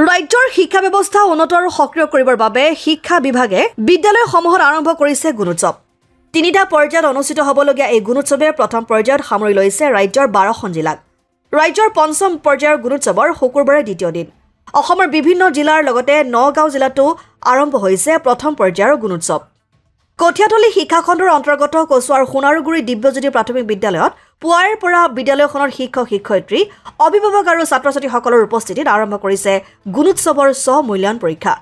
ৰাজ্যৰ শিক্ষা ব্যৱস্থা উন্নত আৰু সক্ৰিয় কৰিবৰ বাবে শিক্ষা বিভাগে বিদ্যালয়সমূহত আৰম্ভ কৰিছে গুণোৎসৱ। তিনিটা পৰ্যায়ত অনুষ্ঠিত হ'বলগীয়া এই গুণোৎসৱে প্ৰথম পৰ্যায়ত সামৰি লৈছে ৰাজ্যৰ 12খন জিলাক। ৰাজ্যৰ পঞ্চম পৰ্যায়ৰ গুণোৎসৱৰ শুকুৰবাৰে দ্বিতীয় দিন। অসমৰ বিভিন্ন জিলাৰ লগতে নগাঁও জিলাতো আৰম্ভ হৈছে প্ৰথম পৰ্যায়ৰ গুণোৎসৱ। কঠিয়াতলী শিক্ষাখণ্ডৰ অন্তৰ্গত কচুৱাৰ সোণাৰুগুৰি দিব্যজ্যোতি প্ৰাথমিক বিদ্যালয়ত পুৱাৰে পৰা বিদ্যালয়খনৰ শিক্ষক-শিক্ষয়িত্ৰী, অভিভাৱক আৰু ছাত্ৰ-ছাত্ৰীসকলৰ উপস্থিতিত আৰম্ভ কৰিছে গুণোৎসৱৰ স্ব-মূল্যায়ন পৰীক্ষা।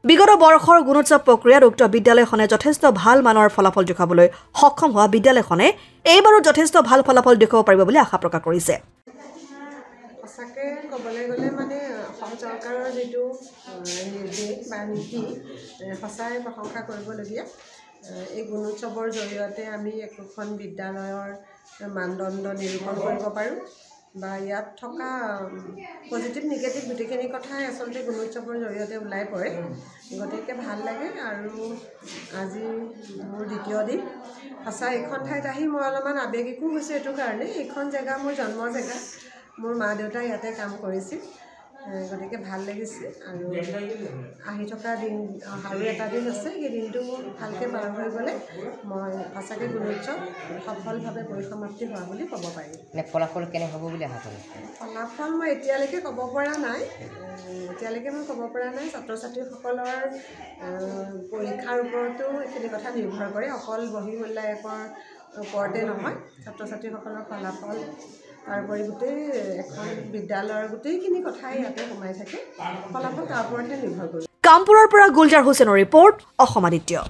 বিগত বৰ্ষৰ গুণোৎসৱ প্ৰক্ৰিয়াত উক্ত বিদ্যালয়খনে যথেষ্ট ভাল মানৰ ফলাফল দেখুৱাবলৈ সক্ষম হোৱা বিদ্যালয়খনে এইবাৰো যথেষ্ট ভাল ফলাফল দেখুৱাব পাৰিব বুলি আশা প্ৰকাশ কৰিছে। সঁচাকৈ ক'বলৈ গ'লে অসম চৰকাৰৰ যিটো নিৰ্দেশ বা নীতি সঁচাই প্ৰশংসা কৰিবলগীয়া। এই গুণোৎসৱৰ জৰিয়তে আমি একোখন বিদ্যালয়ৰ মানদণ্ড নিৰূপণ কৰিব পাৰোঁ বা ইয়াত থকা পজিটিভ নিগেটিভ গোটেইখিনি কথাই আচলতে গুণোৎসৱৰ জৰিয়তে ওলাই পৰে। গতিকে ভাল লাগে আৰু আজি মোৰ দ্বিতীয় দিন। সঁচা এইখন ঠাইত আহি মই অলপমান আৱেগিকো হৈছোঁ এইটো কাৰণে, এইখন জেগা মোৰ জন্ম জেগা, মোৰ মা দেউতাই ইয়াতে কাম কৰিছিল। গতিকে ভাল লাগিছে আৰু আহি থকা দিন আৰু এটা দিন আছে, সেই দিনটো মোৰ ভালকৈ পাৰ হৈ গ'লে মই সঁচাকৈ গুণোৎসৱ সফলভাৱে পৰিসমাপ্তি হোৱা বুলি ক'ব পাৰিম। ফলাফল কেনে হ'ব বুলি আশা কৰোঁ? ফলাফল মই এতিয়ালৈকে ক'ব পৰা নাই। ছাত্ৰ ছাত্ৰীসকলৰ পৰীক্ষাৰ ওপৰতো এইখিনি কথা নিৰ্ভৰ কৰে, অকল বহী মূল্যায়কৰ ওপৰতে নহয়। ছাত্ৰ ছাত্ৰীসকলৰ ফলাফল তাৰোপৰি গোটেই এখন বিদ্যালয়ৰ গোটেইখিনি কথাই ইয়াতে সোমাই থাকে। ফলাফল তাৰ ওপৰতহে নিৰ্ভৰ কৰে। কামপুৰৰ পৰা গুলজাৰ হুছেইনৰ ৰিপৰ্ট, অসম আদিত্য।